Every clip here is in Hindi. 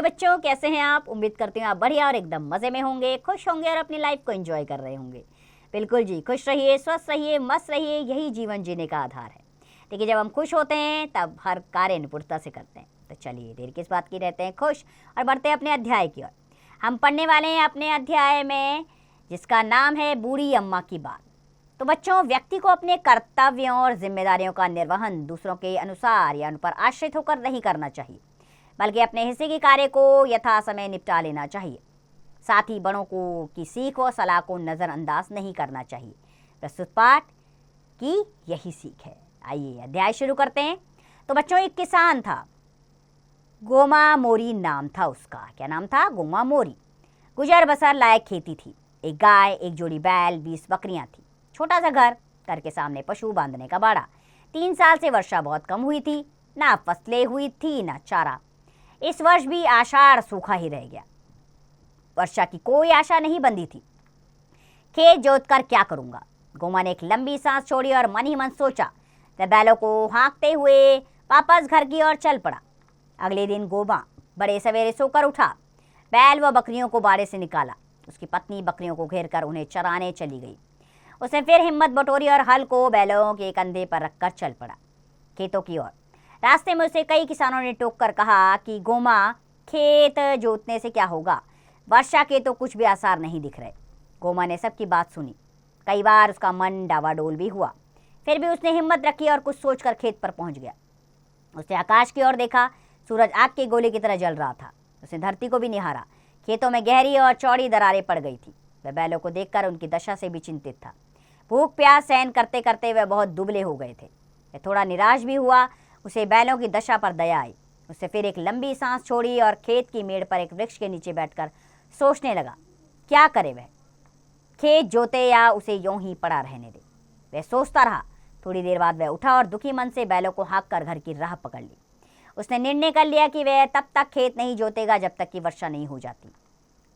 बच्चों, कैसे हैं आप? उम्मीद करती हूँ आप बढ़िया और एकदम मज़े में होंगे, खुश होंगे और अपनी लाइफ को एंजॉय कर रहे होंगे। बिल्कुल जी, खुश रहिए, स्वस्थ रहिए, मस्त रहिए, यही जीवन जीने का आधार है। देखिए, जब हम खुश होते हैं तब हर कार्य निपुणता से करते हैं। तो चलिए, देर किस बात की, रहते हैं खुश और बढ़ते हैं अपने अध्याय की ओर। हम पढ़ने वाले हैं अपने अध्याय में, जिसका नाम है बूढ़ी अम्मा की बात। तो बच्चों, व्यक्ति को अपने कर्तव्यों और जिम्मेदारियों का निर्वहन दूसरों के अनुसार या उन पर आश्रित होकर नहीं करना चाहिए, बल्कि अपने हिस्से के कार्य को यथा समय निपटा लेना चाहिए। साथ ही बड़ों को की सीख और सलाह को नज़रअंदाज नहीं करना चाहिए। प्रस्तुत पाठ की यही सीख है। आइए अध्याय शुरू करते हैं। तो बच्चों, एक किसान था, गोमा मोरी नाम था उसका। क्या नाम था? गोमा मोरी। गुजर बसर लायक खेती थी। एक गाय, एक जोड़ी बैल, 20 बकरियां थी। छोटा सा घर के सामने पशु बांधने का बाड़ा। 3 साल से वर्षा बहुत कम हुई थी, ना फसलें हुई थी ना चारा। इस वर्ष भी आषाढ़ सूखा ही रह गया। वर्षा की कोई आशा नहीं बंधी थी। खेत जोत कर क्या करूंगा? गोमा ने एक लंबी सांस छोड़ी और मन ही मन सोचा। वह बैलों को हाँकते हुए वापस घर की ओर चल पड़ा। अगले दिन गोमा बड़े सवेरे सोकर उठा। बैल व बकरियों को बाड़े से निकाला। उसकी पत्नी बकरियों को घेर कर उन्हें चराने चली गई। उसने फिर हिम्मत बटोरी और हल को बैलों के कंधे पर रखकर चल पड़ा खेतों की ओर। रास्ते में उसे कई किसानों ने टोक कर कहा कि गोमा, खेत जोतने से क्या होगा? वर्षा के तो कुछ भी आसार नहीं दिख रहे। गोमा ने सबकी बात सुनी। कई बार उसका मन डावाडोल भी हुआ, फिर भी उसने हिम्मत रखी और कुछ सोचकर खेत पर पहुंच गया। उसने आकाश की ओर देखा। सूरज आग के गोले की तरह जल रहा था। उसने धरती को भी निहारा। खेतों में गहरी और चौड़ी दरारें पड़ गई थी। वह बैलों को देखकर उनकी दशा से भी चिंतित था। भूख प्यास सहन करते करते वह बहुत दुबले हो गए थे। वह थोड़ा निराश भी हुआ। उसे बैलों की दशा पर दया आई। उसने फिर एक लंबी सांस छोड़ी और खेत की मेड़ पर एक वृक्ष के नीचे बैठकर सोचने लगा, क्या करे वह? खेत जोते या उसे यूं ही पड़ा रहने दे? वह सोचता रहा। थोड़ी देर बाद वह उठा और दुखी मन से बैलों को हाँक कर घर की राह पकड़ ली। उसने निर्णय कर लिया कि वह तब तक खेत नहीं जोतेगा जब तक कि वर्षा नहीं हो जाती।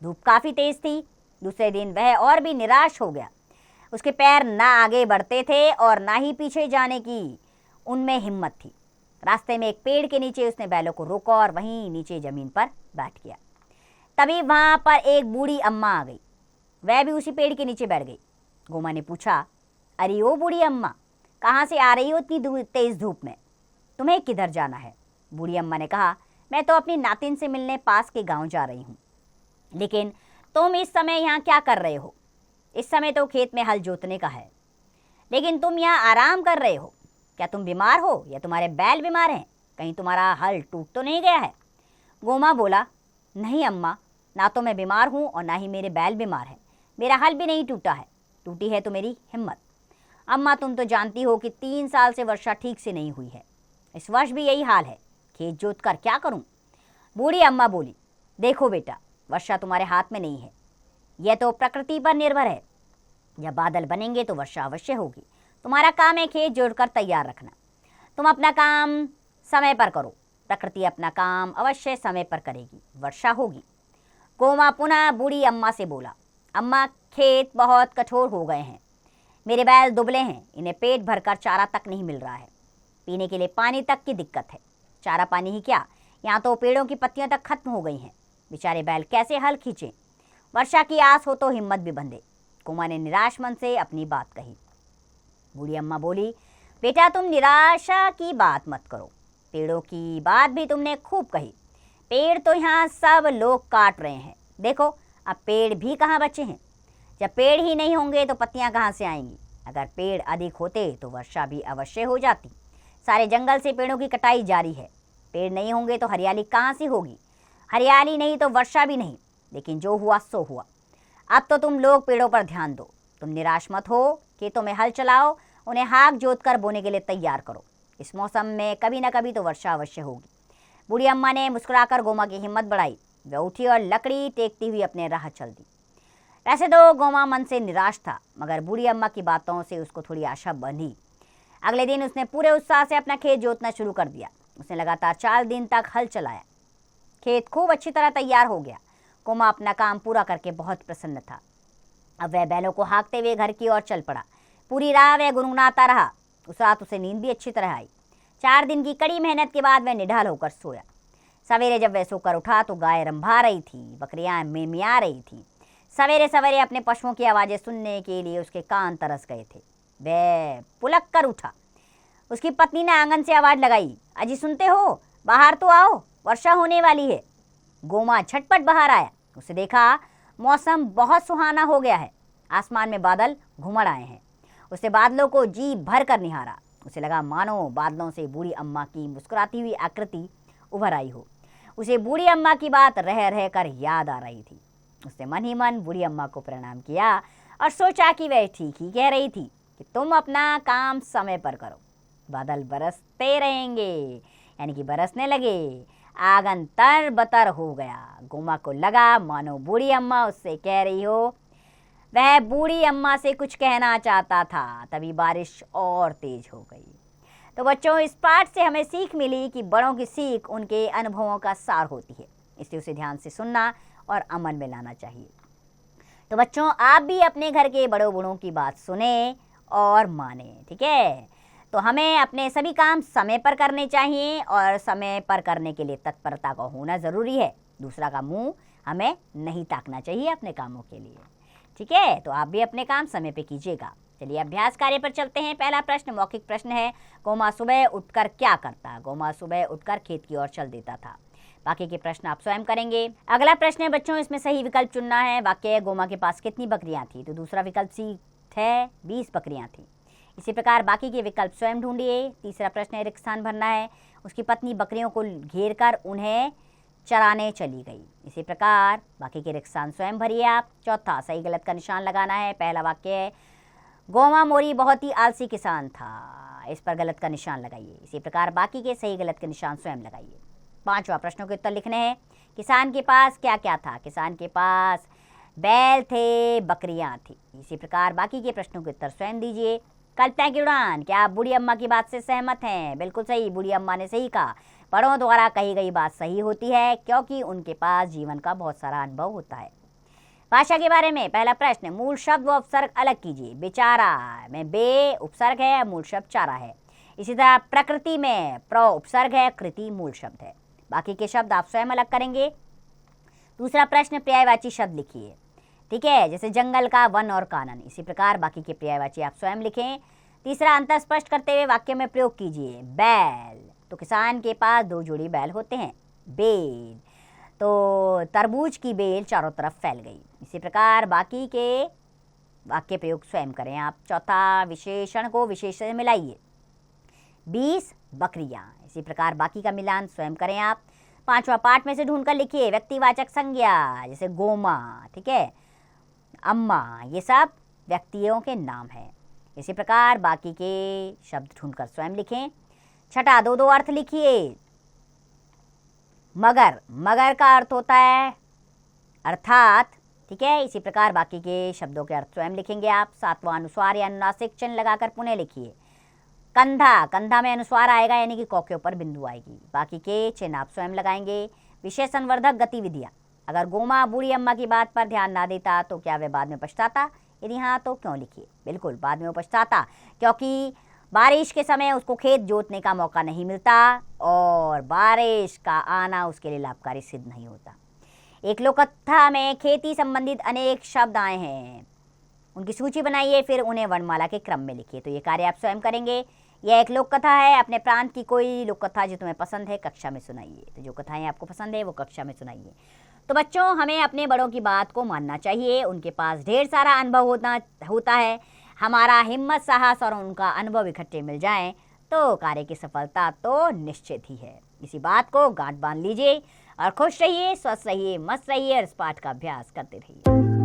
धूप काफी तेज थी। दूसरे दिन वह और भी निराश हो गया। उसके पैर ना आगे बढ़ते थे और ना ही पीछे जाने की उनमें हिम्मत थी। रास्ते में एक पेड़ के नीचे उसने बैलों को रोका और वहीं नीचे जमीन पर बैठ गया। तभी वहां पर एक बूढ़ी अम्मा आ गई। वह भी उसी पेड़ के नीचे बैठ गई। गोमा ने पूछा, अरे ओ बूढ़ी अम्मा, कहाँ से आ रही हो इतनी तेज धूप में? तुम्हें किधर जाना है? बूढ़ी अम्मा ने कहा, मैं तो अपनी नातिन से मिलने पास के गांव जा रही हूँ। लेकिन तुम इस समय यहाँ क्या कर रहे हो? इस समय तो खेत में हल जोतने का है, लेकिन तुम यहाँ आराम कर रहे हो। क्या तुम बीमार हो या तुम्हारे बैल बीमार हैं? कहीं तुम्हारा हल टूट तो नहीं गया है? गोमा बोला, नहीं अम्मा, ना तो मैं बीमार हूँ और ना ही मेरे बैल बीमार हैं। मेरा हल भी नहीं टूटा है। टूटी है तो मेरी हिम्मत। अम्मा, तुम तो जानती हो कि 3 साल से वर्षा ठीक से नहीं हुई है। इस वर्ष भी यही हाल है। खेत जोत कर क्या करूं? बूढ़ी अम्मा बोली, देखो बेटा, वर्षा तुम्हारे हाथ में नहीं है। यह तो प्रकृति पर निर्भर है। जब बादल बनेंगे तो वर्षा अवश्य होगी। तुम्हारा काम है खेत जोड़कर तैयार रखना। तुम अपना काम समय पर करो। प्रकृति अपना काम अवश्य समय पर करेगी, वर्षा होगी। गोमा पुनः बूढ़ी अम्मा से बोला, अम्मा, खेत बहुत कठोर हो गए हैं। मेरे बैल दुबले हैं। इन्हें पेट भरकर चारा तक नहीं मिल रहा है। पीने के लिए पानी तक की दिक्कत है। चारा पानी ही क्या, यहाँ तो पेड़ों की पत्तियां तक खत्म हो गई हैं। बेचारे बैल कैसे हल खींचे? वर्षा की आस हो तो हिम्मत भी बंधे। गोमा ने निराश मन से अपनी बात कही। बूढ़ी अम्मा बोली, बेटा, तुम निराशा की बात मत करो। पेड़ों की बात भी तुमने खूब कही। पेड़ तो यहाँ सब लोग काट रहे हैं। देखो, अब पेड़ भी कहाँ बचे हैं। जब पेड़ ही नहीं होंगे तो पत्तियां कहाँ से आएंगी? अगर पेड़ अधिक होते तो वर्षा भी अवश्य हो जाती। सारे जंगल से पेड़ों की कटाई जारी है। पेड़ नहीं होंगे तो हरियाली कहाँ से होगी? हरियाली नहीं तो वर्षा भी नहीं। लेकिन जो हुआ सो हुआ। अब तो तुम लोग पेड़ों पर ध्यान दो। तुम निराश मत हो। खेतों में हल चलाओ, उन्हें हाँक जोत कर बोने के लिए तैयार करो। इस मौसम में कभी न कभी तो वर्षा अवश्य होगी। बूढ़ी अम्मा ने मुस्कुराकर गोमा की हिम्मत बढ़ाई। वह उठी और लकड़ी टेकती हुई अपने राह चल दी। वैसे तो गोमा मन से निराश था, मगर बूढ़ी अम्मा की बातों से उसको थोड़ी आशा बंधी। अगले दिन उसने पूरे उत्साह से अपना खेत जोतना शुरू कर दिया। उसने लगातार 4 दिन तक हल चलाया। खेत खूब अच्छी तरह तैयार हो गया। गोमा अपना काम पूरा करके बहुत प्रसन्न था। अब वह बैलों को हाँकते हुए घर की ओर चल पड़ा। पूरी राह वह गुनगुनाता रहा। उस रात उसे नींद भी अच्छी तरह आई। 4 दिन की कड़ी मेहनत के बाद वह निढाल होकर सोया। सवेरे जब वह सोकर उठा तो गाय रंभा रही थी, बकरियां मिमिया रही थी। सवेरे सवेरे अपने पशुओं की आवाज़ें सुनने के लिए उसके कान तरस गए थे। वह पुलक कर उठा। उसकी पत्नी ने आंगन से आवाज़ लगाई, अजी सुनते हो, बाहर तो आओ, वर्षा होने वाली है। गोमा झटपट बाहर आया। उसे देखा मौसम बहुत सुहाना हो गया है, आसमान में बादल घुमड़ आए हैं। उसने बादलों को जी भर कर निहारा। उसे लगा मानो बादलों से बूढ़ी अम्मा की मुस्कुराती हुई आकृति उभर आई हो। उसे बूढ़ी अम्मा की बात रह रह कर याद आ रही थी। उसने मन ही मन बूढ़ी अम्मा को प्रणाम किया और सोचा कि वह ठीक ही कह रही थी कि तुम अपना काम समय पर करो, बादल बरसते रहेंगे, यानी कि बरसने लगे। आंगन तर बतर हो गया। गोमा को लगा मानो बूढ़ी अम्मा उससे कह रही हो। वह बूढ़ी अम्मा से कुछ कहना चाहता था, तभी बारिश और तेज हो गई। तो बच्चों, इस पाठ से हमें सीख मिली कि बड़ों की सीख उनके अनुभवों का सार होती है, इसलिए उसे ध्यान से सुनना और अमल में लाना चाहिए। तो बच्चों, आप भी अपने घर के बड़ों बूढ़ों की बात सुने और माने, ठीक है। तो हमें अपने सभी काम समय पर करने चाहिए और समय पर करने के लिए तत्परता का होना ज़रूरी है। दूसरा का मुंह हमें नहीं ताकना चाहिए अपने कामों के लिए, ठीक है। तो आप भी अपने काम समय पे कीजिएगा। चलिए अभ्यास कार्य पर चलते हैं। पहला प्रश्न मौखिक प्रश्न है, गोमा सुबह उठकर क्या करता? गोमा सुबह उठकर खेत की ओर चल देता था। बाकी के प्रश्न आप स्वयं करेंगे। अगला प्रश्न है बच्चों, इसमें सही विकल्प चुनना है। वाक्य है, गोमा के पास कितनी बकरियां थी? तो दूसरा विकल्प सी है, 20 बकरियां थी। इसी प्रकार बाकी के विकल्प स्वयं ढूंढिए। तीसरा प्रश्न है, रिक्त स्थान भरना है। उसकी पत्नी बकरियों को घेर कर उन्हें चराने चली गई। इसी प्रकार बाकी के रिक्त स्थान स्वयं भरिए आप। चौथा, सही गलत का निशान लगाना है। पहला वाक्य है, गोमा मोरी बहुत ही आलसी किसान था, इस पर गलत का निशान लगाइए। इसी प्रकार बाकी के सही गलत के निशान स्वयं लगाइए। पांचवा, प्रश्नों के उत्तर लिखने हैं। किसान के पास क्या क्या था? किसान के पास बैल थे, बकरियां थी। इसी प्रकार बाकी के प्रश्नों के उत्तर स्वयं दीजिए। कल्पना की उड़ान, क्या आप बूढ़ी अम्मा की बात से सहमत हैं? बिल्कुल सही, बूढ़ी अम्मा ने सही कहा। बड़ों द्वारा कही गई बात सही होती है क्योंकि उनके पास जीवन का बहुत सारा अनुभव होता है। भाषा के बारे में पहला प्रश्न, मूल शब्द व उपसर्ग अलग कीजिए। बेचारा में बे उपसर्ग है, मूल शब्द चारा है। इसी तरह प्रकृति में प्र उपसर्ग है, कृति मूल शब्द है। बाकी के शब्द आप स्वयं अलग करेंगे। दूसरा प्रश्न, पर्यायवाची शब्द लिखिए, ठीक है, जैसे जंगल का, वन और कानन। इसी प्रकार बाकी के पर्यायवाची आप स्वयं लिखें। तीसरा, अंतर स्पष्ट करते हुए वाक्य में प्रयोग कीजिए। बैल, तो किसान के पास 2 जोड़ी बैल होते हैं। बेल, तो तरबूज की बेल चारों तरफ फैल गई। इसी प्रकार बाकी के वाक्य प्रयोग स्वयं करें आप। चौथा, विशेषण को विशेषण से मिलाइए। 20 बकरियां। इसी प्रकार बाकी का मिलान स्वयं करें आप। पांचवा, पाठ में से ढूंढकर लिखिए व्यक्तिवाचक संज्ञा, जैसे गोमा, ठीक है, अम्मा, ये सब व्यक्तियों के नाम हैं। इसी प्रकार बाकी के शब्द ढूंढकर स्वयं लिखें। छठा, 2 अर्थ लिखिए। मगर, मगर का अर्थ होता है अर्थात, ठीक है। इसी प्रकार बाकी के शब्दों के अर्थ स्वयं लिखेंगे आप। सातवां, अनुस्वार या अनुनासिक चिन्ह लगाकर पुनः लिखिए। कंधा, कंधा में अनुस्वार आएगा यानी कि क के ऊपर बिंदु आएगी। बाकी के चिन्ह आप स्वयं लगाएंगे। विशेष संवर्धक गतिविधियां, अगर गोमा बूढ़ी अम्मा की बात पर ध्यान ना देता तो क्या वह बाद में पछताता? यदि हाँ तो क्यों? लिखिए। बिल्कुल बाद में वो पछताता, क्योंकि बारिश के समय उसको खेत जोतने का मौका नहीं मिलता और बारिश का आना उसके लिए लाभकारी सिद्ध नहीं होता। एक लोककथा में खेती संबंधित अनेक शब्द आए हैं, उनकी सूची बनाइए, फिर उन्हें वर्णमाला के क्रम में लिखिए। तो ये कार्य आप स्वयं करेंगे। यह एक लोक कथा है। अपने प्रांत की कोई लोक कथा जो तुम्हें पसंद है कक्षा में सुनाइए। तो जो कथाएं आपको पसंद है वो कक्षा में सुनाइए। तो बच्चों, हमें अपने बड़ों की बात को मानना चाहिए। उनके पास ढेर सारा अनुभव होता है। हमारा हिम्मत, साहस और उनका अनुभव इकट्ठे मिल जाएं तो कार्य की सफलता तो निश्चित ही है। इसी बात को गांठ बांध लीजिए और खुश रहिए, स्वस्थ रहिए, मस्त रहिए और इस पाठ का अभ्यास करते रहिए।